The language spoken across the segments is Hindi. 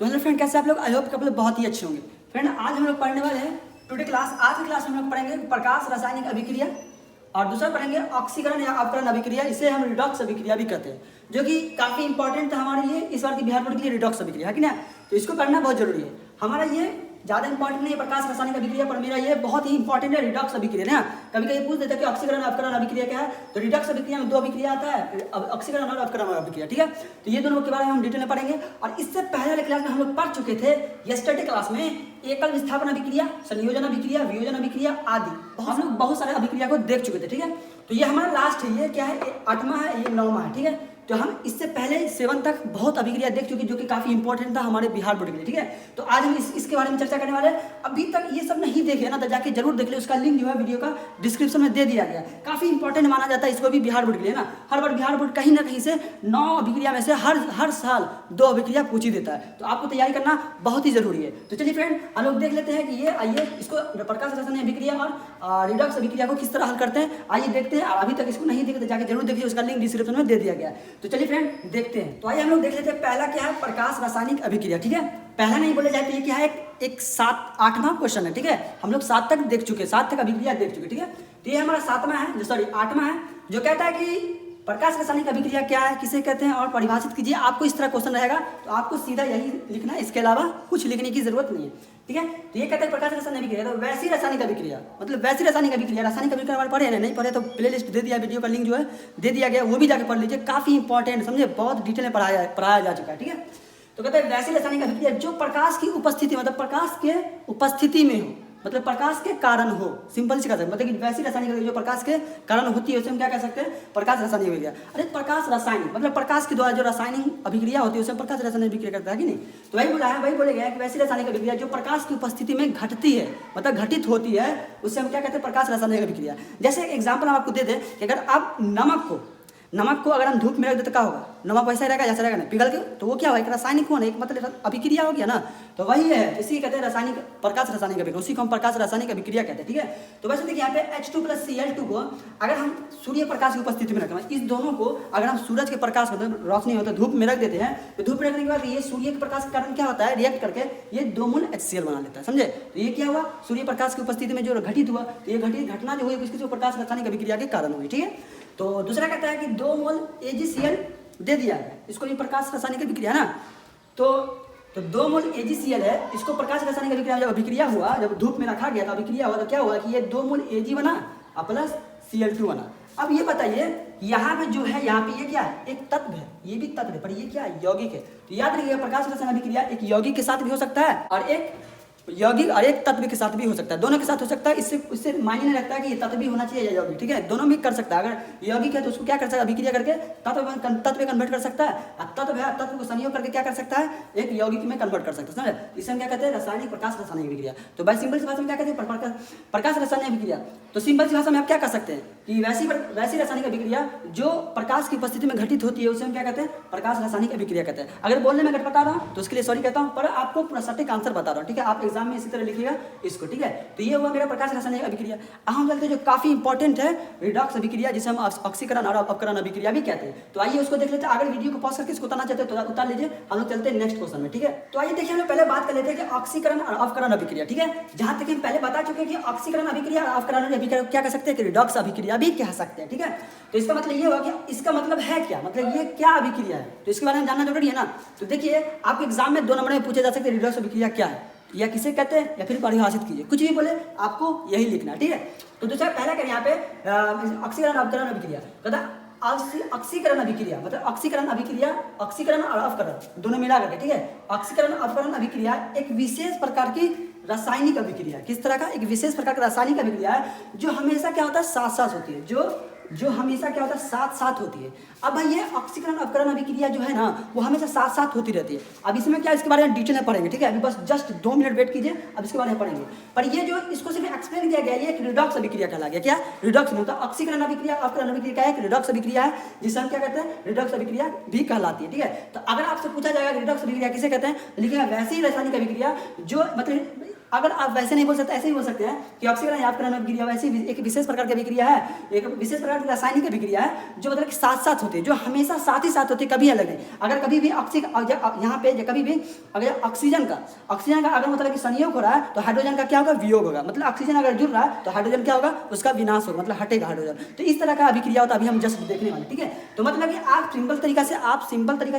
तो हेलो फ्रेंड, कैसे आप लोग? आई होप आप लोग बहुत ही अच्छे होंगे। फ्रेंड, आज हम लोग पढ़ने वाले हैं टुडे क्लास। आज की क्लास में हम लोग पढ़ेंगे प्रकाश रासायनिक अभिक्रिया और दूसरा पढ़ेंगे ऑक्सीकरण या अपकरण अभिक्रिया। इसे हम रिडॉक्स अभिक्रिया भी कहते हैं, जो कि काफ़ी इंपॉर्टेंट था हमारे लिए इस बार की बिहार बोर्ड के लिए। रिडॉक्स अभिक्रिया है कि ना, तो इसको पढ़ना बहुत जरूरी है। हमारा ये ज़्यादा इंपॉर्टेंट नहीं है प्रकाश रासायनिक अभिक्रिया, पर मेरा ये बहुत ही इंपॉर्टेंट है रिडॉक्स अभिक्रिया ना। कभी कभी पूछ देते हैं कि ऑक्सीकरण अपकरण अभिक्रिया क्या है, तो रिडॉक्स अभिक्रिया में दो अभिक्रिया आता है, ऑक्सीकरण और अपकरण अभिक्रिया। ठीक है, तो ये दोनों के बारे में हम डिटेल में पढ़ेंगे। और इससे पहले वाले क्लास में हम लोग पढ़ चुके थे यस्टरडे क्लास में एकल विस्थापन अभिक्रिया, संयोजन अभिक्रिया, वियोजन अभिक्रिया आदि हम लोग बहुत सारे अभिक्रिया को देख चुके थे। ठीक है, तो ये हमारा लास्ट है। ये क्या है? 8वां है, ये 9वां है। ठीक है, तो हम इससे पहले 7 तक बहुत अभिक्रिया देख चुके, जो कि काफ़ी इंपॉर्टेंट था हमारे बिहार बोर्ड के लिए। ठीक है, तो आज हम इसके बारे में चर्चा करने वाले हैं। अभी तक ये सब नहीं देखे ना, तो जाके जरूर देख ले। उसका लिंक जो है वीडियो का डिस्क्रिप्शन में दे दिया गया। काफ़ी इंपॉर्टेंट माना जाता है इसको भी बिहार बोर्ड के लिए ना। हर बार बिहार बोर्ड कहीं ना कहीं से 9 अभिक्रिया में से हर साल 2 अभिक्रिया पूछ ही देता है, तो आपको तैयारी करना बहुत ही जरूरी है। तो चलिए फ्रेंड, हम लोग देख लेते हैं कि ये आइए इसको प्रकाश रासायनिक अभिक्रिया और रिडॉक्स अभिक्रिया को किस तरह हल करते हैं। आइए देखते हैं। और अभी तक इसको नहीं देखे तो जाके जरूर देखिए, उसका लिंक डिस्क्रिप्शन में दे दिया गया है। तो चलिए फ्रेंड देखते हैं। तो आइए हम लोग देख लेते हैं। पहला क्या है? प्रकाश रासायनिक अभिक्रिया। ठीक है, पहला नहीं बोले जाए तो ये क्या है? एक 7-8वां क्वेश्चन है। ठीक है, हम लोग 7 तक देख चुके, 7 तक अभिक्रिया देख चुके। ठीक है, तो ये हमारा 7वां है, सॉरी 8वां है, जो कहता है कि प्रकाश रासायनिक अभिक्रिया क्या है, किसे कहते हैं और परिभाषित कीजिए। आपको इस तरह क्वेश्चन रहेगा, तो आपको सीधा यही लिखना है, इसके अलावा कुछ लिखने की जरूरत नहीं है। ठीक है, तो ये कहते हैं प्रकाश रासायनिक अभिक्रिया, तो वैसी रासायनिक अभिक्रिया मतलब वैसी रासायनिक अभिक्रिया। रासायनिक अभिक्रिया हमारे पढ़े नहीं पढ़े तो प्ले लिस्ट दे दिया, वीडियो का लिंक जो है दे दिया गया, वो भी जाके पढ़ लीजिए। काफी इंपॉर्टेंट, समझे, बहुत डिटेल में पढ़ाया जा चुका है। ठीक है, तो कहते हैं वैसी रासायनिक अभिक्रिया जो प्रकाश की उपस्थिति मतलब प्रकाश के उपस्थिति में हो, मतलब प्रकाश के कारण हो। सिंपल से कह सकते हैं, मतलब कि वैसी रासायनिक अभिक्रिया जो प्रकाश के कारण होती है, उसे हम क्या कह सकते हैं? प्रकाश रासायनिक अभिक्रिया। अरे प्रकाश रासायनिक मतलब प्रकाश के द्वारा जो रासायनिक अभिक्रिया होती है उसे प्रकाश रासायनिक अभिक्रिया करता है कि नहीं। तो वही बोला है, वही बोले गया कि वैसी रासायनिक अभिक्रिया जो प्रकाश की उपस्थिति में घटती है, मतलब घटित होती है, उसे हम क्या कहते हैं? प्रकाश रासायनिक अभिक्रिया। जैसे एग्जाम्पल हम आपको दे दें कि अगर आप नमक को अगर हम धूप में रख दे तो क्या होगा? नमक वैसा रहेगा जैसा रहेगा ना, पिघल के, तो वो क्या होगा? एक रासायनिक हुआ ना, एक मतलब अभिक्रिया हो गया ना। तो वही है, इसी कहते हैं रासायनिक प्रकाश रासायनिक अभिक्रिया, उसी को हम प्रकाश रासायनिक अभिक्रिया कहते हैं। ठीक है, तो वैसे देखिए यहाँ पे H2+Cl2 को अगर हम सूर्य प्रकाश की उपस्थिति में रखें, इस दोनों को अगर हम सूरज के प्रकाश मतलब रोशनी होता है धूप में रख देते हैं, तो धूप में रखने के बाद ये सूर्य के प्रकाश के कारण क्या होता है? रिएक्ट करके ये 2 मोल HCl बना लेता है, समझे। तो ये क्या हुआ? सूर्य प्रकाश की उपस्थिति में जो घटित हुआ, तो ये घटना जो हुई किसकी? जो प्रकाश रासायनिक अभिक्रिया के कारण हुई। ठीक है, तो दूसरा कहता है कि 2 मोल AgCl दे दिया है, इसको भी प्रकाश रासायनिक अभिक्रिया ना। तो 2 मोल AgCl है, इसको प्रकाश रासायनिक अभिक्रिया जब अभिक्रिया हुआ, जब धूप में रखा गया तो अभिक्रिया हुआ, तो क्या हुआ कि ये 2 मोल Ag बना और प्लस Cl2 बना। अब ये बताइए, यहाँ पे जो है, यहाँ पे ये क्या है? एक तत्व है, ये भी तत्व है, पर ये क्या है? यौगिक है। तो याद रखिएगा, प्रकाश रासायनिक अभिक्रिया एक यौगिक के साथ भी हो सकता है और एक यौगिक और एक तत्व के साथ भी हो सकता है, दोनों के साथ हो सकता है। इससे मायने नहीं रखता है कि ये तत्व भी होना चाहिए या यौगिक। ठीक है, दोनों भी कर सकता है। अगर यौगिक है तो उसको क्या कर सकता है? अभिक्रिया करके तत्व में कन्वर्ट कर सकता है, और तत्व है तत्व को संयोग करके क्या कर सकता है? एक यौगिक में कन्वर्ट कर सकता है, समझे। इसे हम क्या कहते हैं? रासायनिक प्रकाश रासायनिक अभिक्रिया। तो भाई सिंपल सी भाषा में क्या कहते हैं? प्रकाश रासायनिक अभिक्रिया। तो सिंपल सी भाषा में आप क्या कर सकते हैं कि वैसी रासायनिक अभिक्रिया जो प्रकाश की उपस्थिति में घटित होती है, उसे हम क्या कहते हैं? प्रकाश रासायनिक अभिक्रिया कहते हैं। अगर बोलने में गड़बड़ा रहा हूं तो उसके लिए सॉरी कहता हूं, पर आपको पूरा सटीक आंसर बता रहा हूं। ठीक है, आप एग्जाम में इसी तरह लिखिएगा इसको। ठीक है, तो ये हुआ मेरा प्रकाश रासायनिक अभिक्रिया। हम चलते हैं जो काफी इंपॉर्टेंट है, रिडॉक्स अभिक्रिया, जिसे हम ऑक्सीकरण और अपकरण अभिक्रिया भी कहते हैं। तो आइए उसको देख लेते हैं। अगर वीडियो को पॉज करके इसको उतारना चाहते हैं तो उतार लीजिए, हम लोग चलते हैं नेक्स्ट क्वेश्चन में। ठीक है, तो आइए देखिए, हम लोग पहले बात कर लेते हैं कि ऑक्सीकरण और अपकरण अभिक्रिया। ठीक है, जहां तक हम पहले बता चुके हैं कि ऑक्सीकरण अभिक्रिया और अपकरण अभिक्रिया क्या कह सकते हैं? कि रिडॉक्स अभिक्रिया भी कह सकते हैं। ठीक है, तो इसका मतलब ये हुआ कि इसका मतलब है क्या, मतलब ये क्या अभिक्रिया है, तो इसके बारे में जानना जरूरी है ना। तो देखिए, आपके एग्जाम में 2 नंबर में पूछे जा सकते हैं रिडॉक्स अभिक्रिया क्या है या किसे कहते हैं, या फिर परिभाषित कीजिए, कुछ भी बोले आपको यही लिखना। ठीक है, तो दूसरा पहला करें यहाँ पे ऑक्सीकरण अपकरण अभिक्रिया। ऑक्सीकरण अभिक्रिया मतलब ऑक्सीकरण और अपकरण दोनों मिला करके। ठीक है, ऑक्सीकरण अपकरण अभिक्रिया एक विशेष प्रकार की रासायनिक अभिक्रिया। किस तरह का? एक विशेष प्रकार का रासायनिक अभिक्रिया है जो हमेशा क्या होता है? साथ साथ होती है, जो हमेशा क्या होता है? साथ साथ होती है। अब भाई ये ऑक्सीकरण अपकरण अभिक्रिया जो है ना, वो हमेशा साथ साथ होती रहती है। अब इसमें क्या, इसके बारे में डिटेल में पढ़ेंगे। ठीक है, अभी बस जस्ट 2 मिनट वेट कीजिए, अब इसके बारे में पढ़ेंगे। पर ये जो इसको सिर्फ एक्सप्लेन किया गया, ये एक रिडॉक्स अभिक्रिया कहला गया। क्या? रिडॉक्स में होता है। ऑक्सीकरण अभिक्रिया अपकरण अभिक्रिया क्या है? रिडॉक्स अभिक्रिया है, जिसे हम क्या कहते हैं? रिडॉक्स अभिक्रिया भी कहलाती है। ठीक है, तो अगर आपसे पूछा जाएगा रिडॉक्स अभिक्रिया किसे कहते हैं, लिखिएगा वैसी रासायनिक अभिक्रिया जो मतलब अगर आप वैसे नहीं बोल सकते, ऐसे ही बोल सकते हैं कि ऑक्सीकरण या आपकरण अभिक्रिया वैसी एक विशेष प्रकार की अभिक्रिया है, एक विशेष प्रकार की रासायनिक अभिक्रिया है जो मतलब कि साथ साथ होती है, जो हमेशा साथ ही साथ होती है, कभी अलग नहीं। अगर कभी भी यहाँ पे कभी भी अगर ऑक्सीजन का अगर मतलब कि संयोग हो रहा है तो हाइड्रोजन का क्या होगा, वियोग होगा। मतलब ऑक्सीजन अगर जुड़ रहा है तो हाइड्रोजन क्या होगा, उसका विनाश होगा, मतलब हटेगा हाइड्रोजन। तो इस तरह का अभिक्रिया होता है, अभी हम जस्ट देखने वाले, ठीक है। तो मतलब कि आप सिंपल तरीका से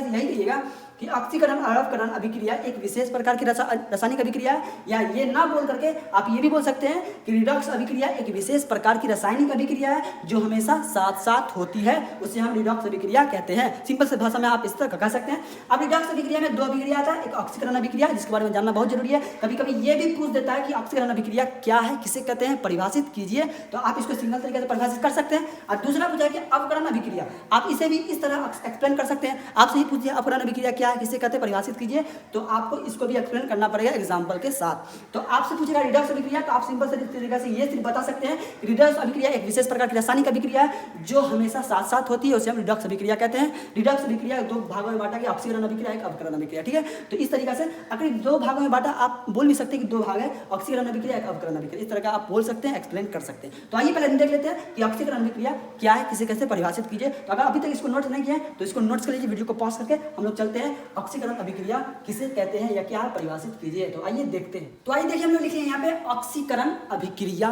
यही कहिएगा कि ऑक्सीकरण और अवकरण अभिक्रिया एक विशेष प्रकार की रासायनिक अभिक्रिया है, या ये ना बोल करके आप ये भी बोल सकते हैं कि रिडॉक्स अभिक्रिया एक विशेष प्रकार की रासायनिक अभिक्रिया है जो हमेशा साथ साथ होती है, उसे हम रिडॉक्स अभिक्रिया कहते हैं। सिंपल से भाषा में आप इस तरह कह सकते हैं। अब रिडॉक्स अभिक्रिया में 2 अभिक्रिया आता है, एक ऑक्सीकरण अभिक्रिया जिसके बारे में जानना बहुत जरूरी है। कभी कभी ये भी पूछ देता है कि ऑक्सीकरण अभिक्रिया क्या है, किसे कहते हैं, परिभाषित कीजिए, तो आप इसको सिंगल तरीके से परिभाषित कर सकते हैं। और दूसरा पूछा है कि अवकरण अभिक्रिया, आप इसे भी इस तरह एक्सप्लेन कर सकते हैं। आपसे ही पूछिए अवकरण अभिक्रिया क्या है, किसे कहते हैं, परिभाषित कीजिए, तो आपको इसको भी एक्सप्लेन करना पड़ेगा एग्जांपल के साथ। तो आपसे पूछेगा रिडॉक्स अभिक्रिया, तो आप सिंपल से तरीके से ये सिर्फ बता सकते हैं कि रिडॉक्स अभिक्रिया एक विशेष प्रकार की रासायनिक अभिक्रिया है जो हमेशा साथ साथ होती है, उसे हम रिडॉक्स अभिक्रिया कहते हैं। रिडॉक्स अभिक्रिया 2 भागों में बांटा गया, ऑक्सीकरण अभिक्रिया एक अवकरण अभिक्रिया, ठीक है। तो इस तरीके से अगर 2 भागों में बांटा, आप बोल भी सकते हैं कि 2 भाग है, ऑक्सीकरण अभिक्रिया एक अवकरण अभिक्रिया, इस तरह का आप बोल सकते हैं, एक्सप्लेन कर सकते हैं। तो आइए पहले देख लेते हैं कि ऑक्सीकरण अभिक्रिया क्या है, किसे कैसे परिभाषित कीजिए। तो अगर अभी तक इसको नोट्स नहीं किया है तो इसको नोट्स कर लीजिए, वीडियो को पॉज करके हम लोग चलते हैं ऑक्सीकरण अभिक्रिया किसे कहते हैं या क्या है, परिभाषित कीजिए। तो आइए देखते हैं। तो आइए देखिए, हम लोग लिखे यहाँ पे ऑक्सीकरण अभिक्रिया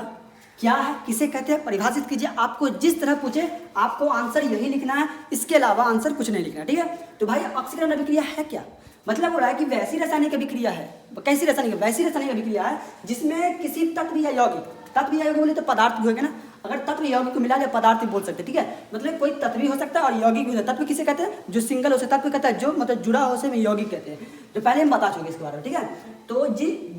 क्या है, किसे कहते हैं, परिभाषित कीजिए। आपको जिस तरह पूछे आपको आंसर यही लिखना है, इसके अलावा आंसर कुछ नहीं लिखना, ठीक है। तो भाई ऑक्सीकरण अभिक्रिया है क्या, मतलब हो रहा है कि वैसी रासायनिक अभिक्रिया है, वैसी रासायनिक अभिक्रिया है जिसमें किसी तत्व या यौगिक बोले तो पदार्थ भी होगा ना, अगर तत्व यौगिक को मिला दे पदार्थ भी बोल सकते हैं, ठीक है। मतलब कोई तत्व भी हो सकता है और यौगिक भी हो सकता है। तत्व किसे कहते हैं, जो सिंगल हो, तत्व कहता है जो मतलब जुड़ा हो, उसे यौगिक कहते हैं। तो पहले हम बता चुके इसके बारे में, ठीक है। तो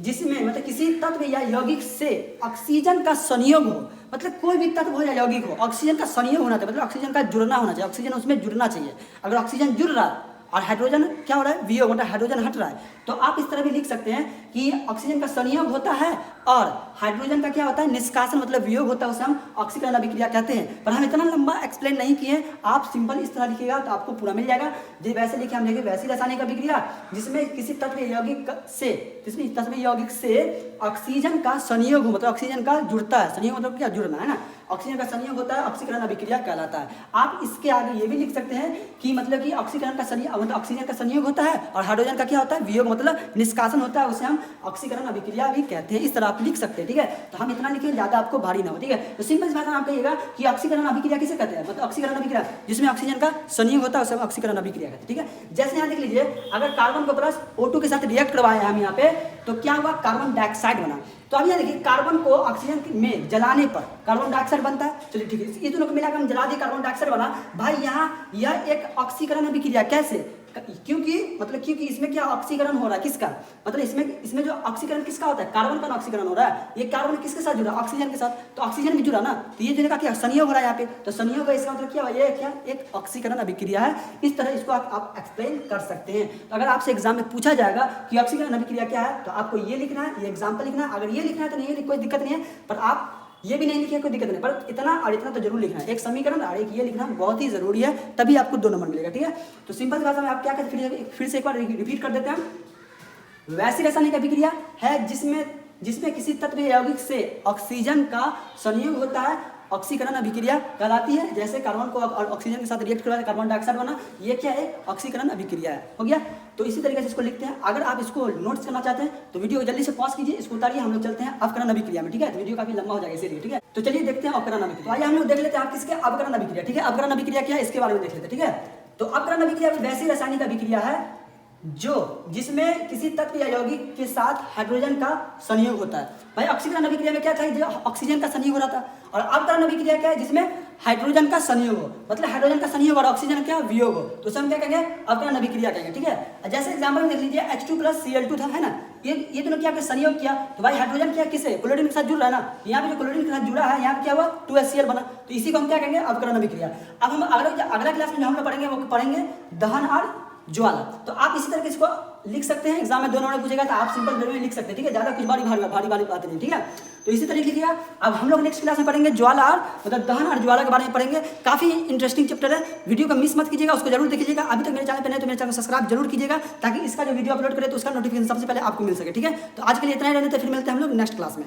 जिसमें मतलब किसी तत्व या यौगिक से ऑक्सीजन का संयोग हो, मतलब कोई भी तत्व हो या यौगिक हो, ऑक्सीजन का संयोग होना चाहिए, मतलब ऑक्सीजन का जुड़ना होना चाहिए, ऑक्सीजन उसमें जुड़ना चाहिए। अगर ऑक्सीजन जुड़ रहा है और हाइड्रोजन क्या हो रहा है, वियोग, मतलब हाइड्रोजन हट रहा है, तो आप इस तरह भी लिख सकते हैं कि ऑक्सीजन का संयोग होता है और हाइड्रोजन का क्या होता है, निष्कासन, मतलब वियोग होता है, उसे हम ऑक्सीकरण अभिक्रिया कहते हैं। पर हम इतना लंबा एक्सप्लेन नहीं किए, आप सिंपल इस तरह लिखिएगा तो आपको पूरा मिल जाएगा। जो वैसे लिखे हम लिखे वैसी रासायनिक अभिक्रिया जिसमें किसी तत्व यौगिक से ऑक्सीजन का संयोग हो, मतलब ऑक्सीजन का जुड़ता है, संयोग मतलब क्या, जुड़ना है ना, ऑक्सीजन का संयोग होता है, ऑक्सीकरण अभिक्रिया कहलाता है। आप इसके आगे ये भी लिख सकते हैं कि मतलब कि ऑक्सीकरण का संयोग मतलब ऑक्सीजन का संयोग होता है और हाइड्रोजन का क्या होता है, वियोग, मतलब निष्कासन होता है, उसे हम ऑक्सीकरण अभिक्रिया भी कहते हैं। इस तरह आप लिख सकते हैं, ठीक है। तो हम इतना लिखें, ज्यादा आपको भारी ना हो, ठीक है। तो सिंपल भाषा में आप कहिएगा कि ऑक्सीकरण अभिक्रिया किसे कहते हैं, मतलब ऑक्सीकरण अभिक्रिया जिसमें ऑक्सीजन का संयोग होता है, उसे हम ऑक्सीकरण अभिक्रिया कहते हैं, ठीक है। जैसे यहाँ देख लीजिए, अगर कार्बन को प्लस O2 के साथ रिएक्ट करवाए हम यहाँ पे, तो क्या हुआ, कार्बन डाइऑक्साइड बना। तो अब यहाँ देखिए, कार्बन को ऑक्सीजन में जलाने पर कार्बन डाइऑक्साइड बनता है। चलिए ठीक है, ये दोनों को मिलाकर हम जला दिए, कार्बन डाइऑक्साइड बना। भाई यहाँ यह एक ऑक्सीकरण अभिक्रिया, कैसे, क्योंकि इसमें क्या ऑक्सीकरण हो रहा है, किसका, मतलब इसमें जो ऑक्सीकरण किसका होता है, कार्बन का ऑक्सीकरण हो रहा है। ये कार्बन किसके साथ जुड़ा, ऑक्सीजन के साथ, तो ऑक्सीजन भी जुड़ा ना, तो ये जो क्या संयोग हो रहा है यहाँ पे, तो संयोग है, इसका मतलब क्या, ये क्या एक ऑक्सीकरण अभिक्रिया है। इस तरह इसको आप एक्सप्लेन कर सकते हैं। तो अगर आपसे एग्जाम में पूछा जाएगा कि ऑक्सीकरण अभिक्रिया क्या है, तो आपको ये लिखना है, ये एग्जाम्पल लिखना है। अगर ये लिखना है तो नहीं, कोई दिक्कत नहीं है, पर आप ये भी नहीं लिखे, कोई दिक्कत नहीं, पर इतना और इतना तो जरूर लिखना है, एक समीकरण और एक ये लिखना बहुत ही जरूरी है, तभी आपको 2 नंबर मिलेगा, ठीक है। तो सिंपल भाषा में आप क्या कहते हैं, फिर से एक बार रिपीट कर देते हैं। वैसी रासायनिक अभिक्रिया है जिसमें किसी तत्व या यौगिक से ऑक्सीजन का संयोग होता है, ऑक्सीकरण अभिक्रिया कहलाती है। जैसे कार्बन को ऑक्सीजन के साथ रिएक्ट करवाया, कार्बन डाइऑक्साइड बना, ये क्या है, ऑक्सीकरण अभिक्रिया है, हो गया। तो इसी तरीके से इसको लिखते हैं। अगर आप इसको नोट्स करना चाहते हैं तो वीडियो जल्दी से पॉज कीजिए, इसको उतारिए, हम लोग चलते हैं अवकरण अभिक्रिया में, ठीक है। तो वीडियो काफी लंबा हो जाएगा इसीलिए, ठीक है। तो चलिए देखते हैं अवकरण अभिक्रिया। तो आइए हम लोग देख लेते हैं आप किसके, अवकरण अभिक्रिया, ठीक है। अवकरण अभिक्रिया क्या है, इसके बारे में देख लेते हैं, ठीक है। तो अवकरण अभिक्रिया वैसी रासायनिक अभिक्रिया है जिसमें किसी तत्व या यौगिक के साथ हाइड्रोजन का संयोग होता है। भाई ऑक्सीकरण अभिक्रिया में क्या था, जो ऑक्सीजन का संयोग हो रहा था, और अवकरण अभिक्रिया क्या है, जिसमें हाइड्रोजन का संयोग हो, मतलब हाइड्रोजन का संयोग और ऑक्सीजन क्या वियोग हो, तो उसे हम क्या कहेंगे, अवकरण अभिक्रिया कहेंगे, ठीक है। जैसे एग्जांपल में देख लीजिए, H2 + Cl2 था, है ना, ये दोनों क्या संयोग किया, तो भाई हाइड्रोजन क्या किसे, क्लोरीन के साथ जुड़ रहा है ना, यहाँ पे जो क्लोरीन के साथ जुड़ा है, यहाँ पे क्या हुआ, 2HCl बना, तो इसी को हम क्या कहेंगे, अवकरण अभिक्रिया। अब हम अगला क्लास में जो हम लोग पढ़ेंगे वो पढ़ेंगे दहन और ज्वाला। तो आप इसी तरीके से इसको लिख सकते हैं, एग्जाम में 2 नंबर पूछेगा तो आप सिंपल वे में लिख सकते हैं, ठीक है, ज़्यादा कुछ भारी बात नहीं, ठीक है। तो इसी तरीके लिखिएगा। अब हम लोग नेक्स्ट क्लास में पढ़ेंगे ज्वाला और मतलब दहन और ज्वाला के बारे में पढ़ेंगे। काफ़ी इंटरेस्टिंग चैप्टर है, वीडियो को मिस मत कीजिएगा, उसको जरूर देखिएगा। अभी तक मेरे चैनल पर नहीं तो मेरे चैनल को सब्सक्राइब जरूर कीजिएगा, ताकि इसका जो वीडियो अपलोड करें तो उसका नोटिफिकेशन सबसे पहले आपको मिल सके, ठीक है। तो आज के लिए इतना ही रहने, तो फिर मिलते हैं हम लोग नेक्स्ट क्लास में।